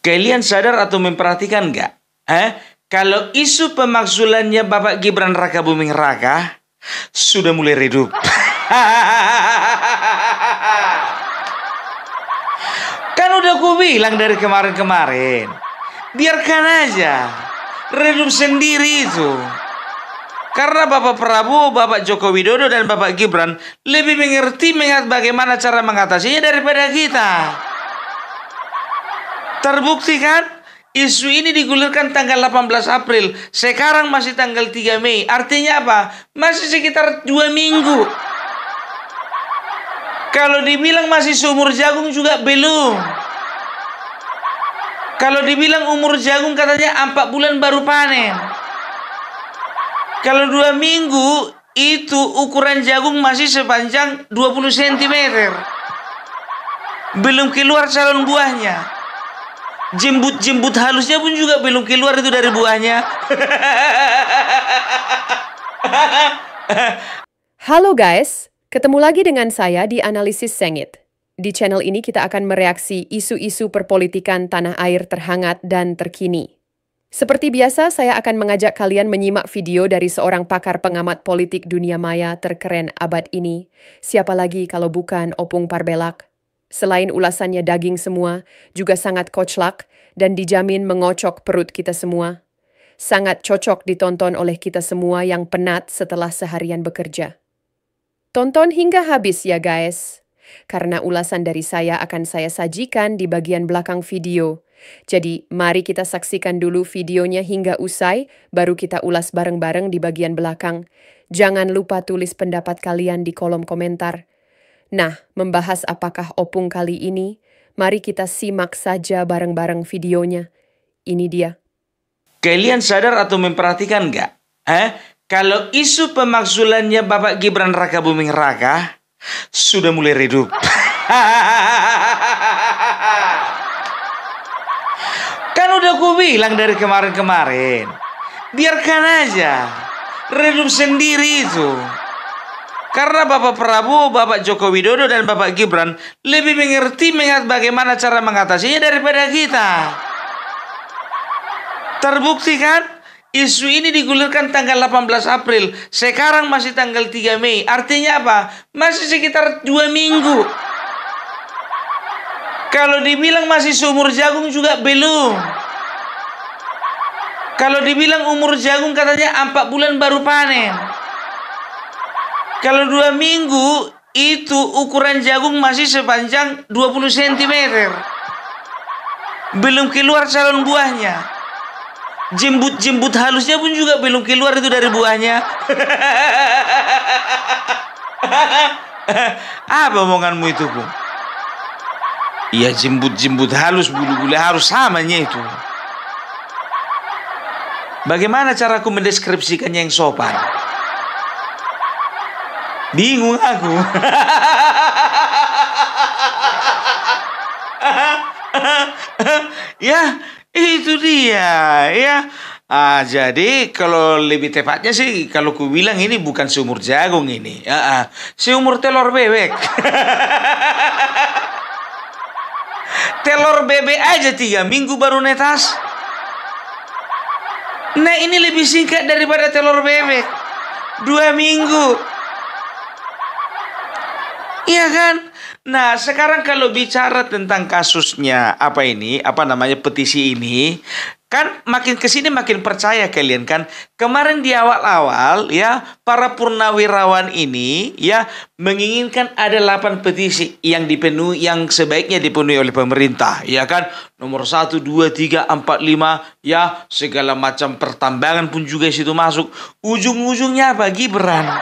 Kalian sadar atau memperhatikan nggak? Kalau isu pemakzulannya Bapak Gibran Raka Buming Raka sudah mulai redup. Kan udah ku bilang dari kemarin-kemarin, biarkan aja redup sendiri itu. Karena Bapak Prabowo, Bapak Joko Widodo, dan Bapak Gibran lebih mengerti bagaimana cara mengatasinya daripada kita. Terbukti kan? Isu ini digulirkan tanggal 18 April. Sekarang masih tanggal 3 Mei. Artinya apa? Masih sekitar 2 minggu. Kalau dibilang masih seumur jagung juga belum. Kalau dibilang umur jagung katanya 4 bulan baru panen. Kalau 2 minggu itu ukuran jagung masih sepanjang 20 cm. Belum keluar calon buahnya. Jembut halusnya pun juga belum keluar itu dari buahnya. Halo guys, ketemu lagi dengan saya di Analisis Sengit. Di channel ini kita akan mereaksi isu-isu perpolitikan tanah air terhangat dan terkini. Seperti biasa, saya akan mengajak kalian menyimak video dari seorang pakar pengamat politik dunia maya terkeren abad ini. Siapa lagi kalau bukan Opung Parbelak? Selain ulasannya daging semua, juga sangat koclak dan dijamin mengocok perut kita semua. Sangat cocok ditonton oleh kita semua yang penat setelah seharian bekerja. Tonton hingga habis ya guys, karena ulasan dari saya akan saya sajikan di bagian belakang video. Jadi mari kita saksikan dulu videonya hingga usai, baru kita ulas bareng-bareng di bagian belakang. Jangan lupa tulis pendapat kalian di kolom komentar. Nah, membahas apakah Opung kali ini? Mari kita simak saja bareng-bareng videonya. Ini dia. Kalian sadar atau memperhatikan nggak? Kalau isu pemakzulannya Bapak Gibran Raka Buming Raka sudah mulai redup. Kan udah ku bilang dari kemarin-kemarin, biarkan aja redup sendiri itu. Karena Bapak Prabowo, Bapak Joko Widodo, dan Bapak Gibran lebih mengerti bagaimana cara mengatasinya daripada kita. Terbukti kan? Isu ini digulirkan tanggal 18 April. Sekarang masih tanggal 3 Mei. Artinya apa? Masih sekitar 2 minggu. Kalau dibilang masih seumur jagung juga belum. Kalau dibilang umur jagung katanya 4 bulan baru panen. Kalau 2 minggu itu ukuran jagung masih sepanjang 20 cm. Belum keluar calon buahnya. Jembut halusnya pun juga belum keluar itu dari buahnya. Apa omonganmu itu, Bung? Iya, jembut halus, bulu-bulu harus samanya itu. Bagaimana caraku mendeskripsikannya yang sopan? Bingung aku. Ya, itu dia ya. Jadi kalau lebih tepatnya sih, kalau ku bilang ini bukan seumur jagung ini. Seumur telur bebek. Telur bebek aja 3 minggu baru netas. Nah, ini lebih singkat daripada telur bebek. 2 minggu. Iya kan? Nah, sekarang kalau bicara tentang kasusnya petisi ini, kan makin kesini makin percaya kalian kan. Kemarin di awal-awal ya, para purnawirawan ini ya menginginkan ada 8 petisi yang dipenuhi, yang sebaiknya dipenuhi oleh pemerintah, ya kan? Nomor 1, 2, 3, 4, 5 ya, segala macam pertambangan pun juga situ masuk. Ujung-ujungnya apa? Gibran.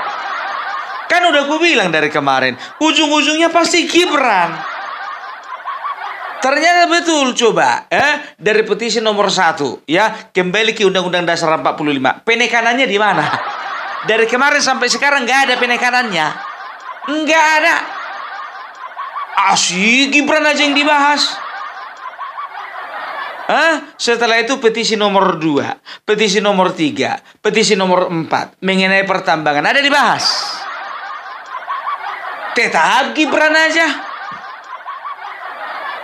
Kan udah gue bilang dari kemarin, ujung-ujungnya pasti Gibran. Ternyata betul, coba dari petisi nomor 1 ya, kembali ke Undang-Undang Dasar 45. Penekanannya di mana? Dari kemarin sampai sekarang nggak ada penekanannya. Nggak ada. Asyik Gibran aja yang dibahas. Setelah itu petisi nomor 2, petisi nomor 3, petisi nomor 4 mengenai pertambangan ada dibahas. Tetap Gibran aja.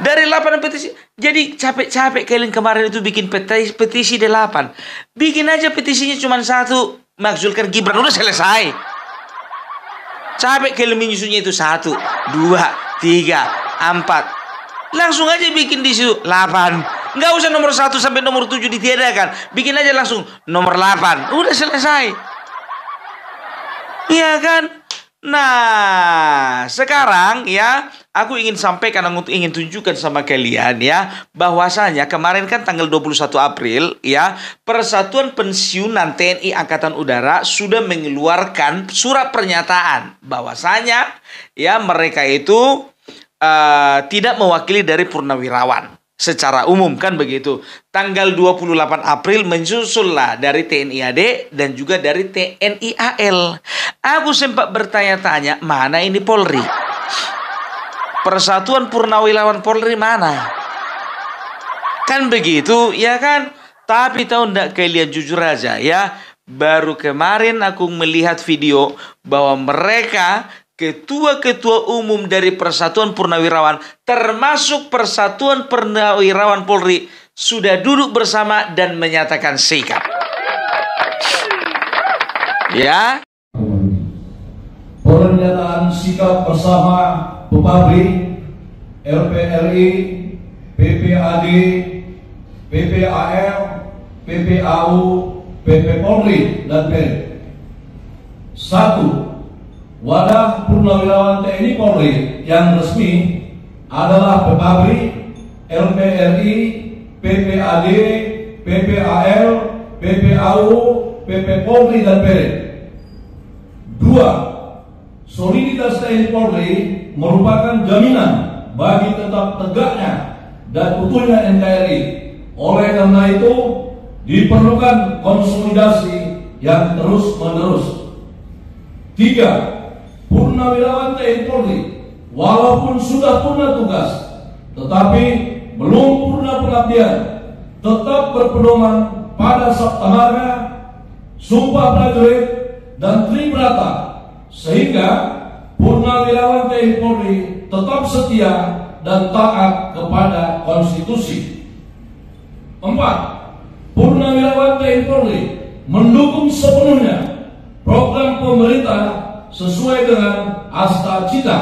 Dari 8 petisi, Jadi capek-capek kalian kemarin itu bikin petisi 8. Bikin aja petisinya cuma 1. Maksudkan Gibran, udah selesai. Capek kalian menyusunnya itu 1, 2, 3, 4. Langsung aja bikin di situ 8. Nggak usah nomor 1 sampai nomor 7 ditiadakan. Bikin aja langsung nomor 8. Udah selesai. Iya kan? Nah, sekarang ya, aku ingin sampaikan, aku ingin tunjukkan sama kalian ya, bahwasanya kemarin kan tanggal 21 April ya, Persatuan Pensiunan TNI Angkatan Udara sudah mengeluarkan surat pernyataan bahwasanya ya mereka itu tidak mewakili dari purnawirawan secara umum, kan begitu. Tanggal 28 April menyusullah dari TNI AD dan juga dari TNI AL. Aku sempat bertanya-tanya, mana ini Polri? Persatuan Purnawirawan Polri mana? Kan begitu, ya kan? Tapi tahu ndak kalian, jujur aja ya, baru kemarin aku melihat video bahwa mereka ketua-ketua umum dari Persatuan Purnawirawan, termasuk Persatuan Purnawirawan Polri, sudah duduk bersama dan menyatakan sikap. Ya. Pernyataan sikap bersama Pepabri, LPRI, PPAD, PPAL, PPAU, PP Polri, dan PERI. 1. Wadah Purnawirawan TNI Polri yang resmi adalah Pepabri, LPRI, PPAD, PPAL, PPAU, PP Polri, dan PERI. 2. Soliditas TNI Polri merupakan jaminan bagi tetap tegaknya dan utuhnya NKRI. Oleh karena itu, diperlukan konsolidasi yang terus-menerus. 3. Purnawirawan TNI Polri walaupun sudah purna tugas, tetapi belum purna pengabdian, tetap berpedoman pada Sabta Marga, Sumpah Prajurit, dan Tribrata, sehingga Purnawirawan TNI Polri tetap setia dan taat kepada konstitusi. 4. Purnawirawan TNI Polri mendukung sepenuhnya program pemerintah sesuai dengan Asta Cita.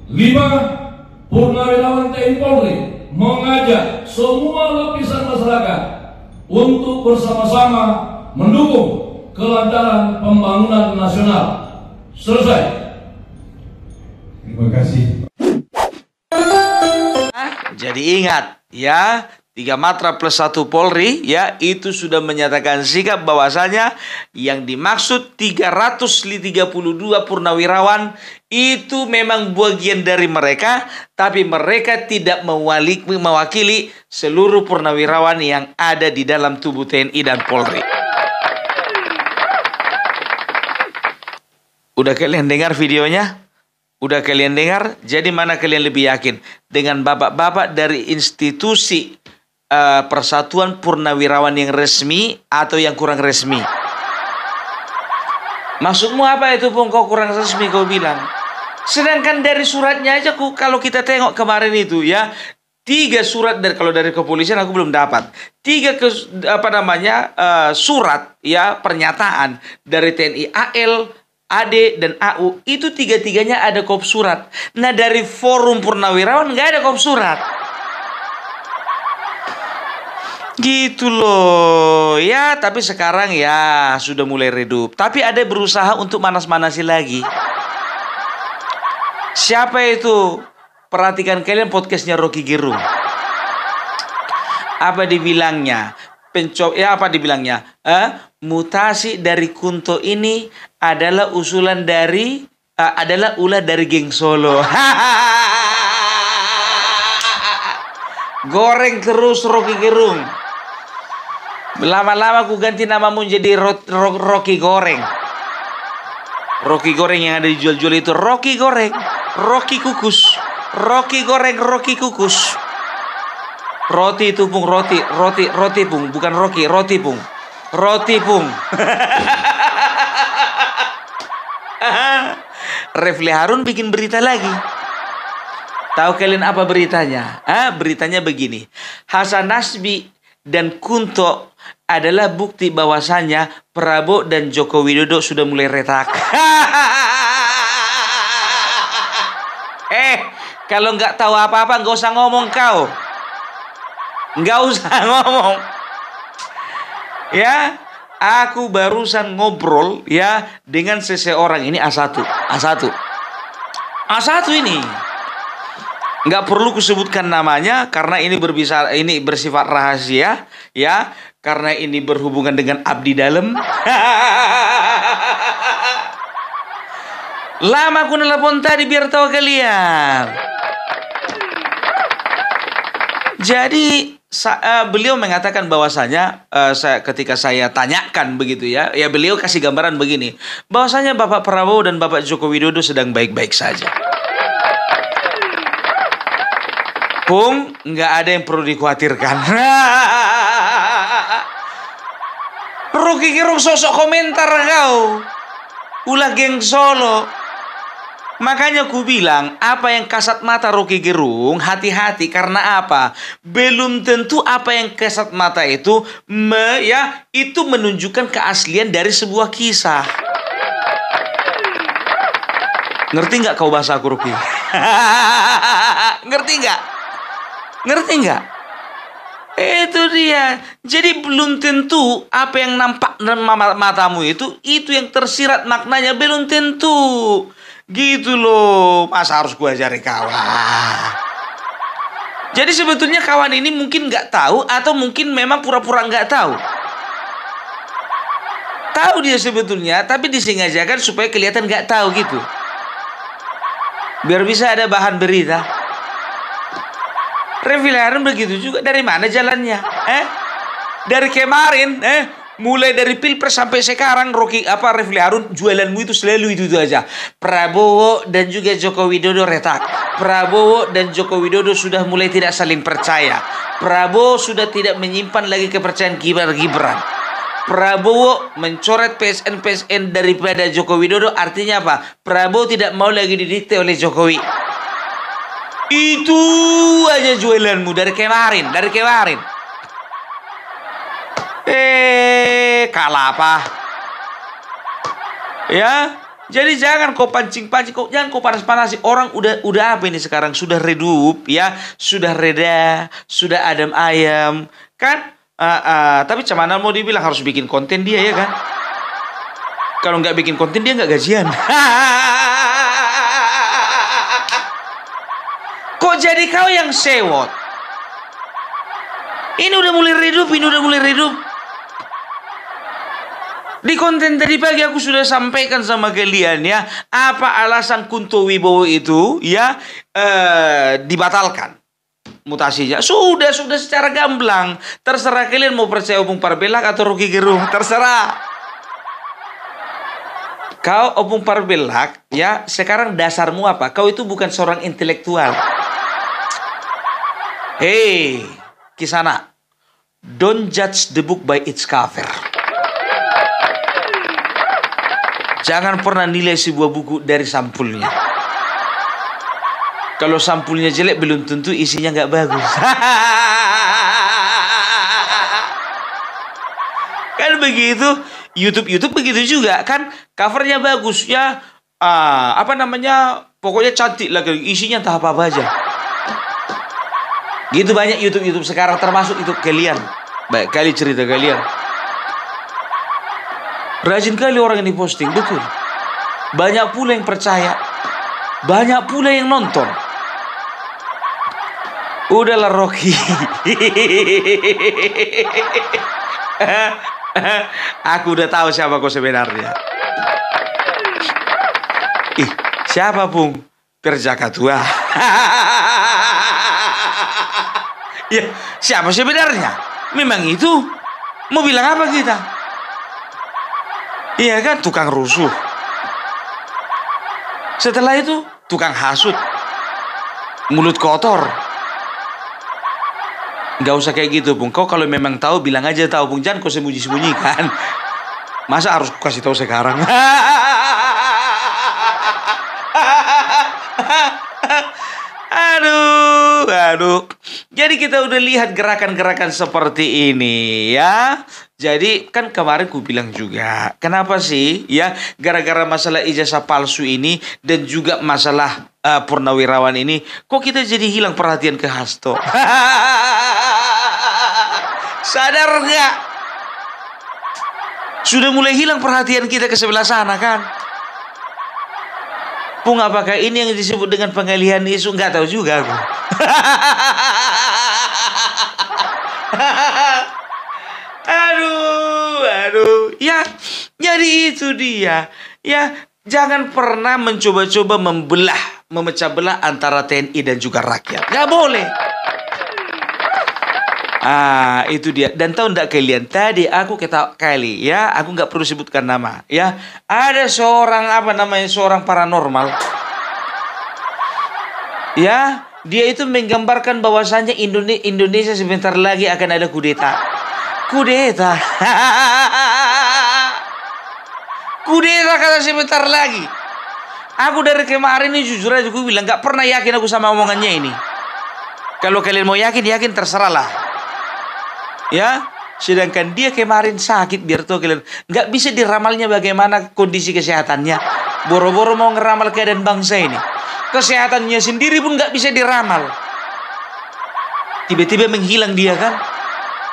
5. Purnawirawan TNI Polri mengajak semua lapisan masyarakat untuk bersama-sama mendukung kelancaran pembangunan nasional. Selesai. Terima kasih. Jadi ingat ya, 3 Matra plus 1 Polri ya, itu sudah menyatakan sikap bahwasanya yang dimaksud 332 purnawirawan itu memang bagian dari mereka, tapi mereka tidak mewakili seluruh purnawirawan yang ada di dalam tubuh TNI dan Polri. Udah kalian dengar videonya? Udah kalian dengar? Jadi mana kalian lebih yakin? Dengan bapak-bapak dari institusi Persatuan Purnawirawan yang resmi atau yang kurang resmi? Maksudmu apa itu, Pung? Kau kurang resmi kau bilang. Sedangkan dari suratnya aja, kalau kita tengok kemarin itu ya, 3 surat dari, kalau dari kepolisian aku belum dapat. 3 surat ya, pernyataan dari TNI AL, AD, dan AU, itu 3-3-nya ada kop surat. Nah, dari Forum Purnawirawan nggak ada kop surat. Gitu loh ya. Tapi sekarang ya sudah mulai redup. Tapi ada berusaha untuk manas-manasi lagi. Siapa itu? Perhatikan kalian podcastnya Rocky Gerung. Apa dibilangnya? Apa dibilangnya? Mutasi dari Kunto ini adalah usulan dari adalah ulah dari geng Solo. Goreng terus Rocky Gerung. Lama-lama aku ganti namamu jadi Rocky Goreng. Rocky Goreng yang ada dijual-jual itu Rocky Goreng, Rocky Kukus, Rocky Goreng, Rocky Kukus. Roti itu, Pung, roti Pung, bukan Rocky, roti Pung. Roti Pung. Refli Harun bikin berita lagi. Tahu kalian apa beritanya? Beritanya begini. Hasan Nasbi dan Kunto adalah bukti bahwasannya Prabowo dan Joko Widodo sudah mulai retak. Kalau nggak tahu apa-apa nggak usah ngomong kau. Nggak usah ngomong. Ya, aku barusan ngobrol ya dengan seseorang ini A1 ini. Nggak perlu kusebutkan namanya karena ini bersifat rahasia ya, karena ini berhubungan dengan abdi dalam. Lama aku nelpon tadi biar tahu kalian. Jadi beliau mengatakan bahwasanya ketika saya tanyakan begitu ya beliau kasih gambaran begini, bahwasanya Bapak Prabowo dan Bapak Joko Widodo sedang baik-baik saja. Pung, nggak ada yang perlu dikhawatirkan. Rocky Gerung sosok komentar kau, ulah geng Solo. Makanya ku bilang, apa yang kasat mata Rocky Gerung, hati-hati karena apa? Belum tentu apa yang kasat mata itu itu menunjukkan keaslian dari sebuah kisah. Ngerti nggak kau bahasa aku, Rocky? Ngerti nggak? Ngerti nggak? Itu dia. Jadi belum tentu apa yang nampak dalam matamu itu yang tersirat maknanya, belum tentu. Gitu loh. Masa harus gua ajari kawan? Jadi sebetulnya kawan ini mungkin nggak tahu atau mungkin memang pura-pura nggak tahu. Tahu dia sebetulnya, tapi disengajakan supaya kelihatan nggak tahu gitu. Biar bisa ada bahan berita. Refli Harun begitu juga. Dari mana jalannya? Dari kemarin, mulai dari Pilpres sampai sekarang, Refli Harun jualanmu itu selalu itu aja. Prabowo dan juga Joko Widodo retak. Prabowo dan Joko Widodo sudah mulai tidak saling percaya. Prabowo sudah tidak menyimpan lagi kepercayaan Gibran. Prabowo mencoret PSN daripada Joko Widodo, artinya apa? Prabowo tidak mau lagi didikte oleh Jokowi. Itu aja jualanmu dari kemarin. Kalah apa? Ya, jadi jangan kau pancing-pancing, jangan kau panas-panasi. Orang udah apa ini sekarang? Sudah redup, ya, sudah reda, sudah adem ayam, kan? Tapi cuman mau dibilang harus bikin konten dia ya kan? Kalau nggak bikin konten dia nggak gajian. Kok jadi kau yang sewot? Ini udah mulai redup. Di konten tadi pagi aku sudah sampaikan sama kalian ya, apa alasan Kunto Wibowo itu ya dibatalkan mutasinya. Sudah secara gamblang. Terserah kalian mau percaya Opung Parbelak atau Rocky Gerung, terserah. Kau Opung Parbelak ya, sekarang dasarmu apa? Kau itu bukan seorang intelektual. Hey, Kisana, don't judge the book by its cover. Jangan pernah nilai sebuah buku dari sampulnya. Kalau sampulnya jelek, belum tentu isinya nggak bagus. Kan begitu. YouTube begitu juga kan, covernya bagus ya. Pokoknya cantik lagi, isinya entah apa aja. Gitu banyak YouTube sekarang, termasuk itu kalian. Baik kali cerita kalian. Rajin kali orang yang diposting, betul. Banyak pula yang percaya. Banyak pula yang nonton. Udahlah Rocky. Aku udah tahu siapa kau sebenarnya. Siapa Pung? Perjaka tua. Ya, siapa sebenarnya? Memang itu. Mau bilang apa kita? Iya kan, tukang rusuh. Setelah itu, tukang hasut. Mulut kotor. Gak usah kayak gitu, Pung. Kau kalau memang tahu, bilang aja tahu, Pung. Jangan kau sembunyi-sembunyikan. Masa harus kasih tahu sekarang? Aduh. Aduh. Jadi kita udah lihat gerakan-gerakan seperti ini ya. Jadi kan kemarin ku bilang juga, kenapa sih ya gara-gara masalah ijazah palsu ini dan juga masalah purnawirawan ini, kok kita jadi hilang perhatian ke Hasto? Sadar nggak? Sudah mulai hilang perhatian kita ke sebelah sana kan? Pung, apakah ini yang disebut dengan pengalihan isu? Nggak tahu juga aku. Aduh. Ya, jadi itu dia. Ya, jangan pernah mencoba-coba memecah belah antara TNI dan juga rakyat. Nggak boleh. Itu dia. Dan tahu enggak kalian, tadi aku ketahui kali ya, aku nggak perlu sebutkan nama ya. Ada seorang paranormal. Ya, dia itu menggambarkan bahwasannya Indonesia sebentar lagi akan ada kudeta. Kudeta kata sebentar lagi. Aku dari kemarin ini jujur aja aku bilang gak pernah yakin aku sama omongannya ini. Kalau kalian mau yakin terserah lah. Ya, sedangkan dia kemarin sakit, biar tahu kalian gak bisa diramalnya bagaimana kondisi kesehatannya. Boro-boro mau ngeramal keadaan bangsa ini, kesehatannya sendiri pun gak bisa diramal. Tiba-tiba menghilang dia kan.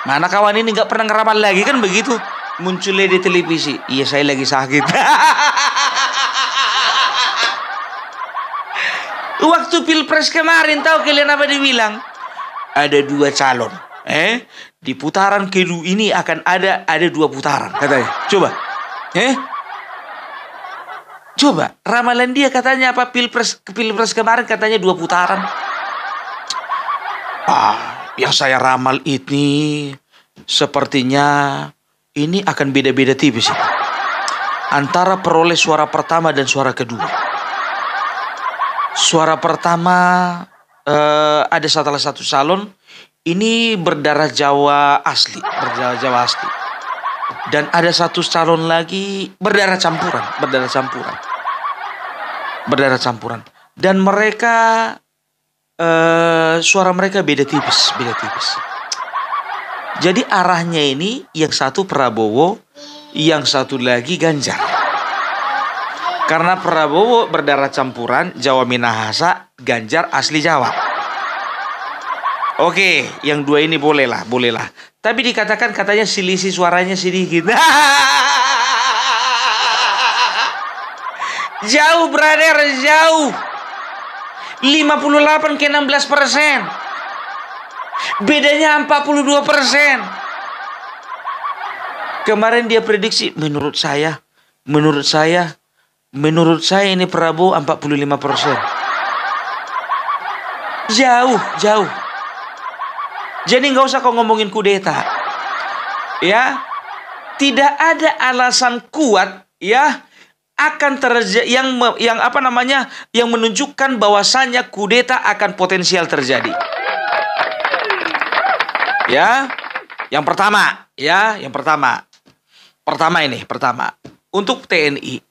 Mana kawan ini gak pernah ngeramal lagi kan begitu. Munculnya di televisi, iya saya lagi sakit. Waktu pilpres kemarin tahu kalian apa dibilang? Ada 2 calon. Di putaran kedua ini akan ada 2 putaran katanya. Coba ramalan dia katanya apa, pilpres kemarin katanya 2 putaran. Yang saya ramal ini sepertinya ini akan beda-beda tipis antara peroleh suara pertama dan suara kedua. Suara pertama ada salah satu calon ini berdarah Jawa asli. Dan ada satu calon lagi berdarah campuran. Dan mereka suara mereka beda tipis. Jadi arahnya ini yang satu Prabowo, yang satu lagi Ganjar. Karena Prabowo berdarah campuran Jawa Minahasa, Ganjar asli Jawa. Oke, yang 2 ini bolehlah. Tapi dikatakan katanya selisih suaranya sedikit. Jauh brother, jauh. 58 ke 16%. Bedanya 42%. Kemarin dia prediksi, menurut saya ini Prabowo 45%. Jauh. Jadi nggak usah kau ngomongin kudeta. Ya, tidak ada alasan kuat ya akan terjadi yang menunjukkan bahwasannya kudeta akan potensial terjadi. Ya, yang pertama. Pertama untuk TNI,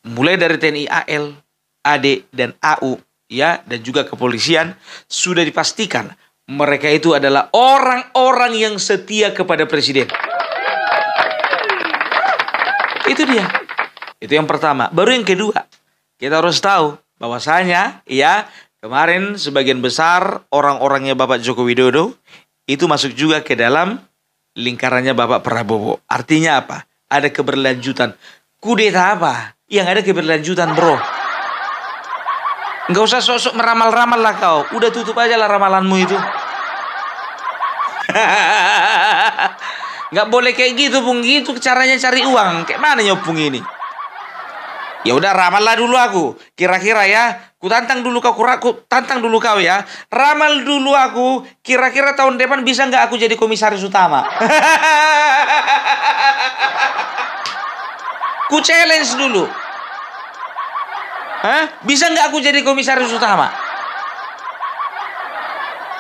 mulai dari TNI AL, AD dan AU ya, dan juga kepolisian sudah dipastikan mereka itu adalah orang-orang yang setia kepada presiden. Itu dia. Itu yang pertama. Baru yang kedua, kita harus tahu bahwasanya ya kemarin sebagian besar orang-orangnya Bapak Joko Widodo itu masuk juga ke dalam lingkarannya Bapak Prabowo. Artinya apa? Ada keberlanjutan. Kudeta apa? Yang ada keberlanjutan, bro. Nggak usah sok-sok meramal-ramal lah kau. Udah tutup aja lah ramalanmu itu. Nggak boleh kayak gitu, Bung. Gitu caranya cari uang. Kayak mana nyopung ini? Ya udah, ramal lah dulu aku. Kira-kira ya, ku tantang dulu kau ya. Ramal dulu aku. Kira-kira tahun depan bisa nggak aku jadi komisaris utama? Ku challenge dulu. Bisa nggak aku jadi komisaris utama?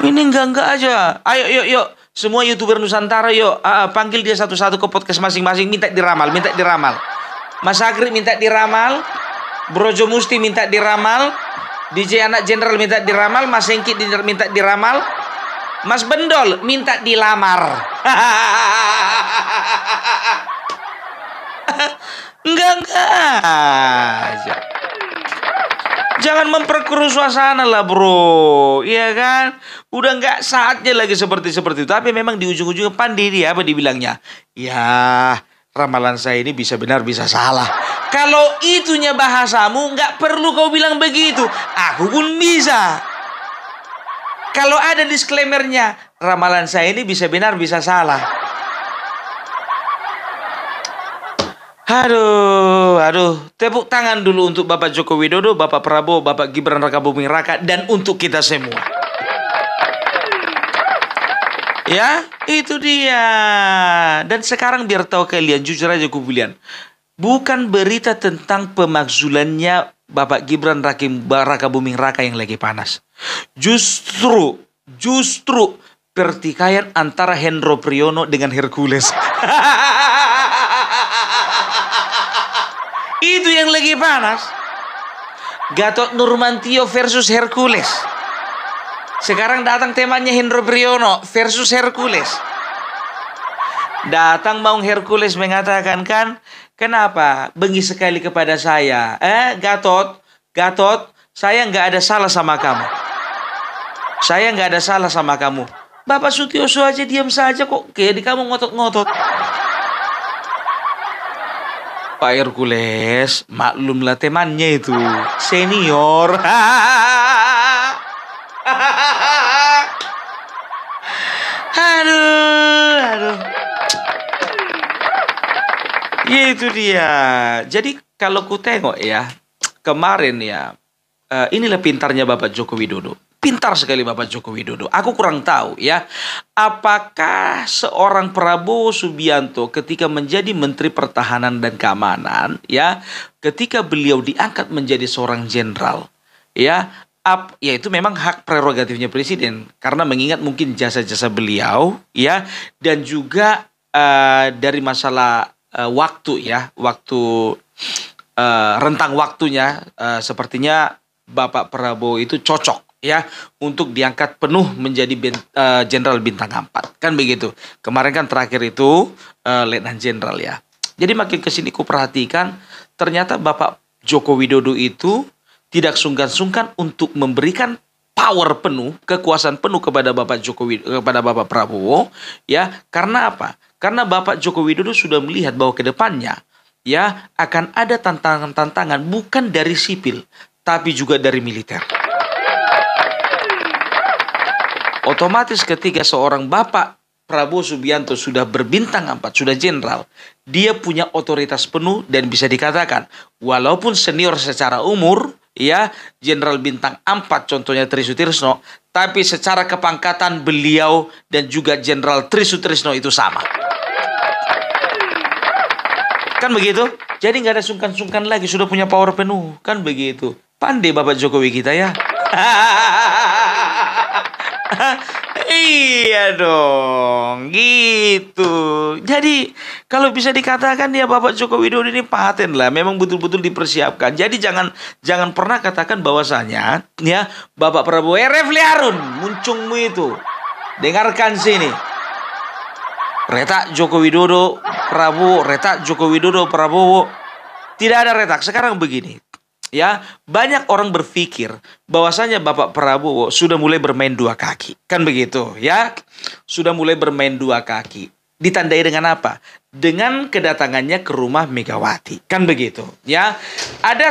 Ini enggak aja. Ayo, yuk. Semua YouTuber Nusantara yuk. Panggil dia satu-satu ke podcast masing-masing. Minta diramal. Mas Agri minta diramal. Brojo Musti minta diramal. DJ anak jenderal minta diramal, Mas Hengki minta diramal, Mas Bendol minta dilamar. Enggak aja. Jangan memperkeruh suasana lah bro, iya kan? Udah nggak saatnya lagi seperti itu. Tapi memang di ujung-ujungnya pandai dia apa dibilangnya? Ya, ramalan saya ini bisa benar bisa salah. Kalau itunya bahasamu nggak perlu kau bilang begitu. Aku pun bisa. Kalau ada disclaimernya, ramalan saya ini bisa benar bisa salah. Aduh, tepuk tangan dulu untuk Bapak Joko Widodo, Bapak Prabowo, Bapak Gibran Rakabuming Raka, dan untuk kita semua. Ya, itu dia. Dan sekarang biar tahu kalian, jujur aja aku bilang, bukan berita tentang pemakzulannya Bapak Gibran Rakabuming Raka yang lagi panas. Justru pertikaian antara Hendro Priyono dengan Hercules. Itu yang lagi panas. Gatot Nurmantio versus Hercules. Sekarang datang temanya Hendro Priyono versus Hercules. Datang Maung Hercules mengatakan kan, kenapa bengi sekali kepada saya? Gatot, saya nggak ada salah sama kamu. Saya nggak ada salah sama kamu. Bapak Sutioso aja diam saja kok. Kayak di kamu ngotot-ngotot. Pak Hercules, maklumlah temannya itu senior. Aduh. Ya itu dia. Jadi kalau ku tengok ya, kemarin ya, inilah pintarnya Bapak Joko Widodo. Pintar sekali Bapak Joko Widodo. Aku kurang tahu ya, apakah seorang Prabowo Subianto ketika menjadi Menteri Pertahanan dan Keamanan ya, ketika beliau diangkat menjadi seorang jenderal ya, ya itu memang hak prerogatifnya presiden karena mengingat mungkin jasa-jasa beliau ya, dan juga dari masalah waktu ya, rentang waktunya sepertinya Bapak Prabowo itu cocok ya untuk diangkat penuh menjadi jenderal bintang 4 kan begitu. Kemarin kan terakhir itu letnan jenderal ya. Jadi makin kesini ku perhatikan ternyata Bapak Joko Widodo itu tidak sungkan-sungkan untuk memberikan power penuh, kekuasaan penuh kepada Bapak kepada Bapak Prabowo ya. Karena apa? Karena Bapak Joko Widodo sudah melihat bahwa ke depannya ya akan ada tantangan-tantangan bukan dari sipil tapi juga dari militer. Otomatis ketika seorang Bapak Prabowo Subianto sudah berbintang 4, sudah jenderal, dia punya otoritas penuh dan bisa dikatakan walaupun senior secara umur, ya jenderal bintang 4 contohnya Tri Sutrisno, tapi secara kepangkatan beliau dan juga jenderal Tri Sutrisno itu sama. Kan begitu? Jadi nggak ada sungkan-sungkan lagi, sudah punya power penuh, kan begitu. Pandai Bapak Jokowi kita ya. Iya dong, gitu. Jadi kalau bisa dikatakan ya Bapak Joko Widodo ini paten lah, memang betul-betul dipersiapkan. Jadi jangan pernah katakan bahwasanya ya Bapak Prabowo Refli Harun muncungmu itu. Dengarkan sini. Retak Joko Widodo Prabowo, retak Joko Widodo Prabowo. Tidak ada retak. Sekarang begini. Ya, banyak orang berpikir bahwasanya Bapak Prabowo sudah mulai bermain dua kaki. Kan begitu, ya. Sudah mulai bermain dua kaki. Ditandai dengan apa? Dengan kedatangannya ke rumah Megawati. Kan begitu, ya. Ada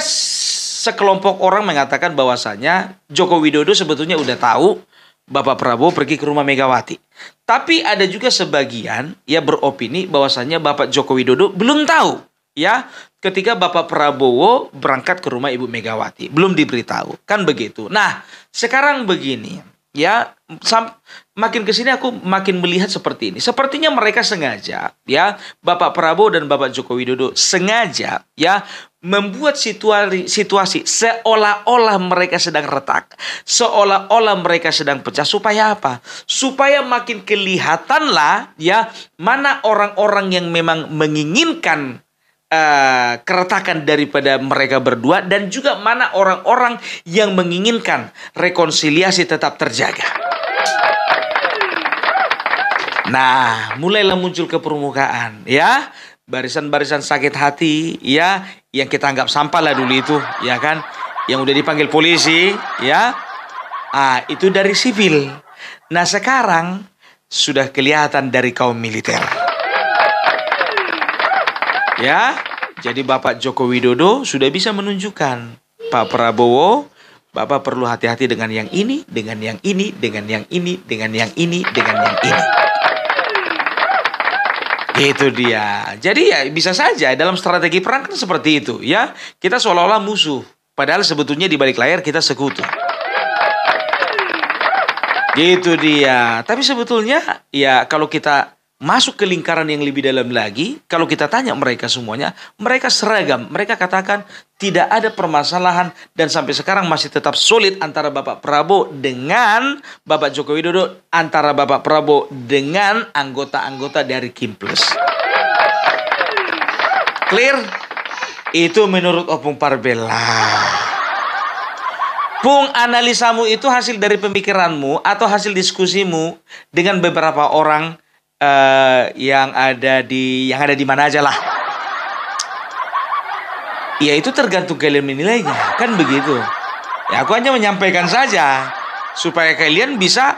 sekelompok orang mengatakan bahwasanya Joko Widodo sebetulnya udah tahu Bapak Prabowo pergi ke rumah Megawati. Tapi ada juga sebagian ya beropini bahwasanya Bapak Joko Widodo belum tahu. Ya, ketika Bapak Prabowo berangkat ke rumah Ibu Megawati, belum diberitahu, kan begitu. Nah, sekarang begini, ya, makin kesini aku makin melihat seperti ini. Sepertinya mereka sengaja, ya, Bapak Prabowo dan Bapak Joko Widodo sengaja, ya, membuat situasi seolah-olah mereka sedang retak, seolah-olah mereka sedang pecah. Supaya apa? Supaya makin kelihatanlah, ya, mana orang-orang yang memang menginginkan keretakan daripada mereka berdua, dan juga mana orang-orang yang menginginkan rekonsiliasi tetap terjaga. Nah, mulailah muncul ke permukaan, ya, barisan-barisan sakit hati, ya, yang kita anggap sampah lah dulu itu, ya kan, yang udah dipanggil polisi, ya, itu dari sipil. Nah, sekarang sudah kelihatan dari kaum militer. Ya, jadi Bapak Joko Widodo sudah bisa menunjukkan, Pak Prabowo, Bapak perlu hati-hati dengan yang ini, dengan yang ini, dengan yang ini, dengan yang ini, dengan yang ini. Itu dia. Jadi ya bisa saja dalam strategi perang kan seperti itu, ya. Kita seolah-olah musuh, padahal sebetulnya di balik layar kita sekutu. Gitu dia. Tapi sebetulnya ya kalau kita masuk ke lingkaran yang lebih dalam lagi, kalau kita tanya mereka semuanya, mereka seragam. Mereka katakan tidak ada permasalahan dan sampai sekarang masih tetap solid antara Bapak Prabowo dengan Bapak Joko Widodo, antara Bapak Prabowo dengan anggota-anggota dari Kimples. Clear? Itu menurut Opung Parbella. Pung, analisamu itu hasil dari pemikiranmu atau hasil diskusimu dengan beberapa orang yang ada di mana aja lah. Ya itu tergantung kalian menilainya, kan begitu. Ya aku hanya menyampaikan saja supaya kalian bisa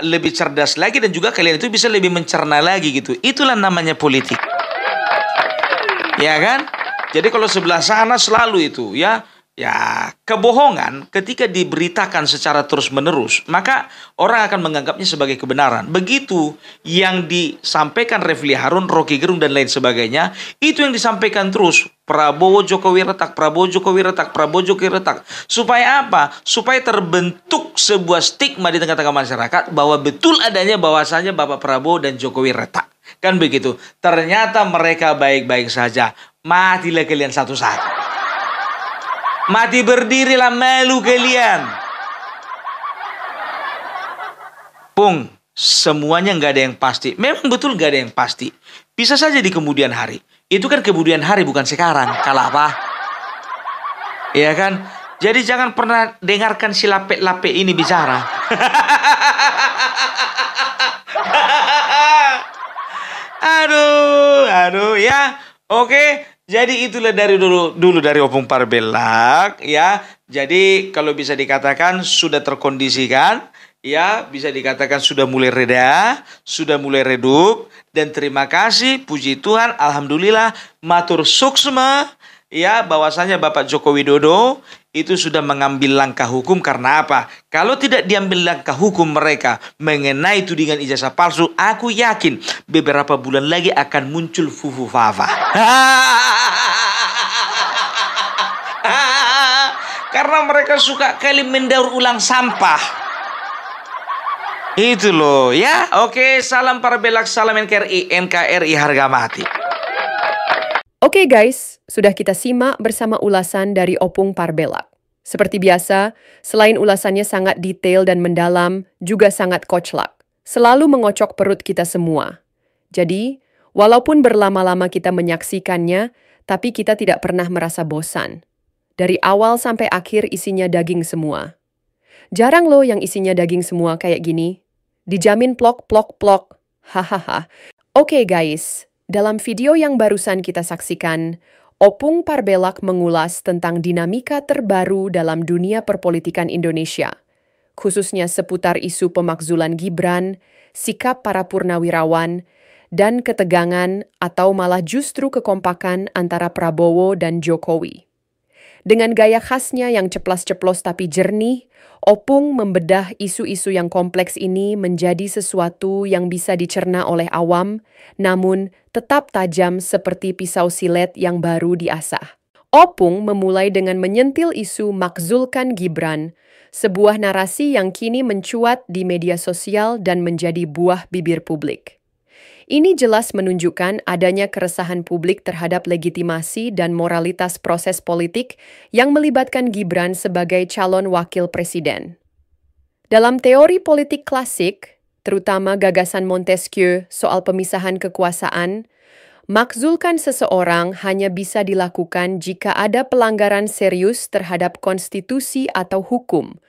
lebih cerdas lagi dan juga kalian itu bisa lebih mencerna lagi gitu. Itulah namanya politik. Ya kan? Jadi kalau sebelah sana selalu itu ya kebohongan ketika diberitakan secara terus-menerus, maka orang akan menganggapnya sebagai kebenaran. Begitu yang disampaikan Refli Harun, Rocky Gerung, dan lain sebagainya, itu yang disampaikan terus. Prabowo Jokowi retak, Prabowo Jokowi retak, Prabowo Jokowi retak. Supaya apa? Supaya terbentuk sebuah stigma di tengah-tengah masyarakat bahwa betul adanya bahwasanya Bapak Prabowo dan Jokowi retak. Kan begitu. Ternyata mereka baik-baik saja. Matilah kalian satu-satu. Mati berdirilah, malu kalian. Pung, semuanya nggak ada yang pasti. Memang betul nggak ada yang pasti. Bisa saja di kemudian hari. Itu kan kemudian hari, bukan sekarang. Kalah apa? Iya kan? Jadi jangan pernah dengarkan si lape-lape ini bicara. Aduh ya. Oke. Jadi itulah dari dulu dari Opung Parbella, ya. Jadi kalau bisa dikatakan sudah terkondisikan, ya, bisa dikatakan sudah mulai reda, sudah mulai redup, dan terima kasih, puji Tuhan, alhamdulillah, matur suksma, ya, bahwasanya Bapak Joko Widodo itu sudah mengambil langkah hukum. Karena apa? Kalau tidak diambil langkah hukum mereka mengenai tudingan ijazah palsu, aku yakin beberapa bulan lagi akan muncul Fufu Fava. Karena mereka suka kali mendaur ulang sampah. Itu loh, ya. Oke, salam Parbella, salam NKRI harga mati. Oke guys, sudah kita simak bersama ulasan dari Opung Parbella. Seperti biasa, selain ulasannya sangat detail dan mendalam, juga sangat koclak. Selalu mengocok perut kita semua. Jadi, walaupun berlama-lama kita menyaksikannya, tapi kita tidak pernah merasa bosan. Dari awal sampai akhir isinya daging semua. Jarang loh yang isinya daging semua kayak gini. Dijamin plok, plok, plok. Hahaha. Oke guys. Dalam video yang barusan kita saksikan, Opung Parbella mengulas tentang dinamika terbaru dalam dunia perpolitikan Indonesia, khususnya seputar isu pemakzulan Gibran, sikap para purnawirawan, dan ketegangan atau malah justru kekompakan antara Prabowo dan Jokowi. Dengan gaya khasnya yang ceplas-ceplos tapi jernih, Opung membedah isu-isu yang kompleks ini menjadi sesuatu yang bisa dicerna oleh awam, namun tetap tajam seperti pisau silet yang baru diasah. Opung memulai dengan menyentil isu makzulkan Gibran, sebuah narasi yang kini mencuat di media sosial dan menjadi buah bibir publik. Ini jelas menunjukkan adanya keresahan publik terhadap legitimasi dan moralitas proses politik yang melibatkan Gibran sebagai calon wakil presiden. Dalam teori politik klasik, terutama gagasan Montesquieu soal pemisahan kekuasaan, Makzulkan seseorang hanya bisa dilakukan jika ada pelanggaran serius terhadap konstitusi atau hukum,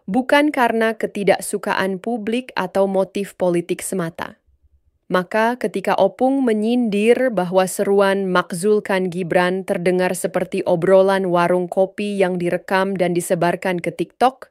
bukan karena ketidaksukaan publik atau motif politik semata. Maka ketika Opung menyindir bahwa seruan makzulkan Gibran terdengar seperti obrolan warung kopi yang direkam dan disebarkan ke TikTok,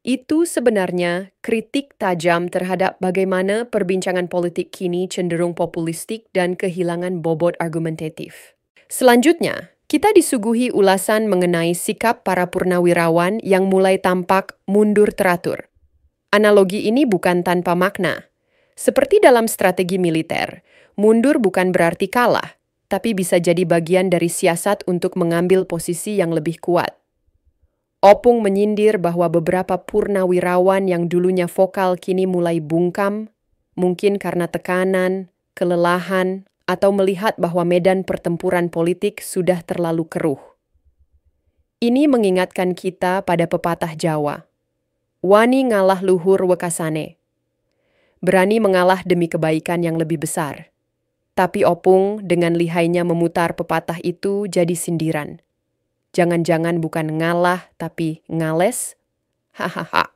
itu sebenarnya kritik tajam terhadap bagaimana perbincangan politik kini cenderung populistik dan kehilangan bobot argumentatif. Selanjutnya, kita disuguhi ulasan mengenai sikap para purnawirawan yang mulai tampak mundur teratur. Analogi ini bukan tanpa makna. Seperti dalam strategi militer, mundur bukan berarti kalah, tapi bisa jadi bagian dari siasat untuk mengambil posisi yang lebih kuat. Opung menyindir bahwa beberapa purnawirawan yang dulunya vokal kini mulai bungkam, mungkin karena tekanan, kelelahan, atau melihat bahwa medan pertempuran politik sudah terlalu keruh. Ini mengingatkan kita pada pepatah Jawa, "Wani ngalah luhur wekasane." Berani mengalah demi kebaikan yang lebih besar. Tapi Opung dengan lihainya memutar pepatah itu jadi sindiran. Jangan-jangan bukan ngalah, tapi ngales? Hahaha.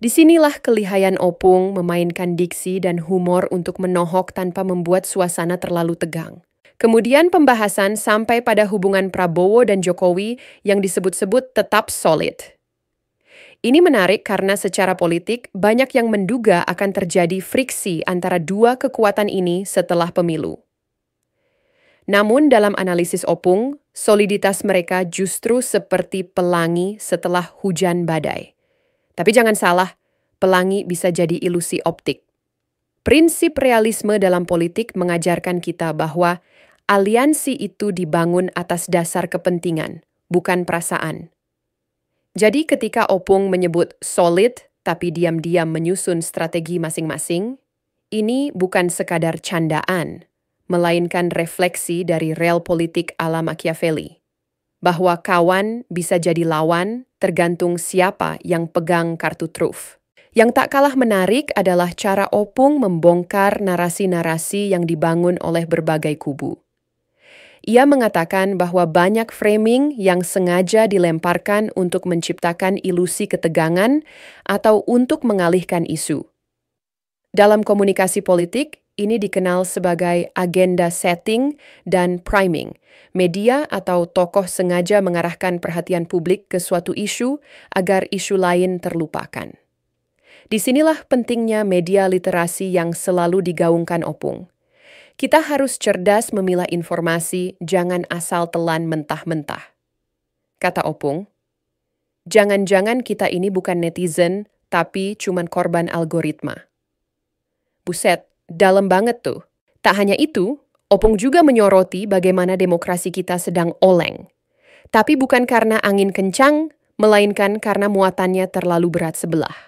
Disinilah kelihayan Opung memainkan diksi dan humor untuk menohok tanpa membuat suasana terlalu tegang. Kemudian pembahasan sampai pada hubungan Prabowo dan Jokowi yang disebut-sebut tetap solid. Ini menarik karena secara politik banyak yang menduga akan terjadi friksi antara dua kekuatan ini setelah pemilu. Namun dalam analisis Opung, soliditas mereka justru seperti pelangi setelah hujan badai. Tapi jangan salah, pelangi bisa jadi ilusi optik. Prinsip realisme dalam politik mengajarkan kita bahwa aliansi itu dibangun atas dasar kepentingan, bukan perasaan. Jadi ketika Opung menyebut solid tapi diam-diam menyusun strategi masing-masing, ini bukan sekadar candaan, melainkan refleksi dari real politik ala Machiavelli. Bahwa kawan bisa jadi lawan tergantung siapa yang pegang kartu truf. Yang tak kalah menarik adalah cara Opung membongkar narasi-narasi yang dibangun oleh berbagai kubu. Ia mengatakan bahwa banyak framing yang sengaja dilemparkan untuk menciptakan ilusi ketegangan atau untuk mengalihkan isu. Dalam komunikasi politik, ini dikenal sebagai agenda setting dan priming. Media atau tokoh sengaja mengarahkan perhatian publik ke suatu isu agar isu lain terlupakan. Disinilah pentingnya media literasi yang selalu digaungkan Opung. Kita harus cerdas memilah informasi, jangan asal telan mentah-mentah. Kata Opung, jangan-jangan kita ini bukan netizen, tapi cuman korban algoritma. Buset, dalam banget tuh. Tak hanya itu, Opung juga menyoroti bagaimana demokrasi kita sedang oleng. Tapi bukan karena angin kencang, melainkan karena muatannya terlalu berat sebelah.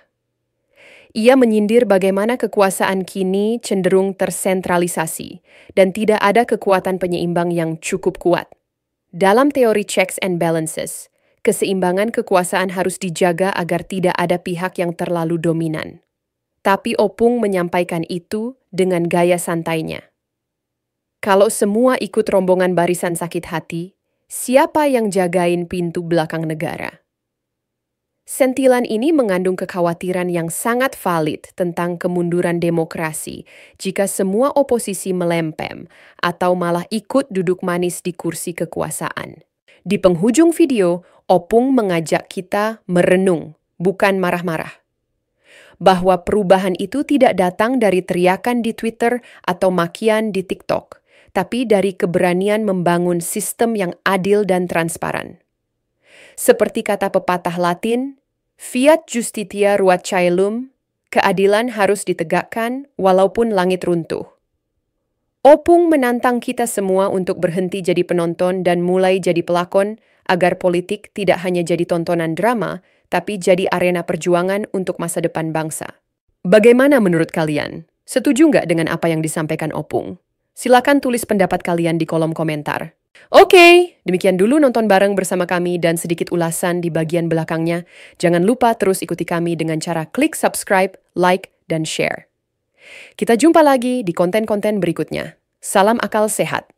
Ia menyindir bagaimana kekuasaan kini cenderung tersentralisasi dan tidak ada kekuatan penyeimbang yang cukup kuat. Dalam teori checks and balances, keseimbangan kekuasaan harus dijaga agar tidak ada pihak yang terlalu dominan. Tapi Opung menyampaikan itu dengan gaya santainya. Kalau semua ikut rombongan barisan sakit hati, siapa yang jagain pintu belakang negara? Sentilan ini mengandung kekhawatiran yang sangat valid tentang kemunduran demokrasi jika semua oposisi melempem atau malah ikut duduk manis di kursi kekuasaan. Di penghujung video, Opung mengajak kita merenung, bukan marah-marah. Bahwa perubahan itu tidak datang dari teriakan di Twitter atau makian di TikTok, tapi dari keberanian membangun sistem yang adil dan transparan. Seperti kata pepatah Latin, fiat justitia ruat caelum, keadilan harus ditegakkan walaupun langit runtuh. Opung menantang kita semua untuk berhenti jadi penonton dan mulai jadi pelakon agar politik tidak hanya jadi tontonan drama, tapi jadi arena perjuangan untuk masa depan bangsa. Bagaimana menurut kalian? Setuju nggak dengan apa yang disampaikan Opung? Silakan tulis pendapat kalian di kolom komentar. Oke, demikian dulu nonton bareng bersama kami dan sedikit ulasan di bagian belakangnya. Jangan lupa terus ikuti kami dengan cara klik subscribe, like, dan share. Kita jumpa lagi di konten-konten berikutnya. Salam akal sehat.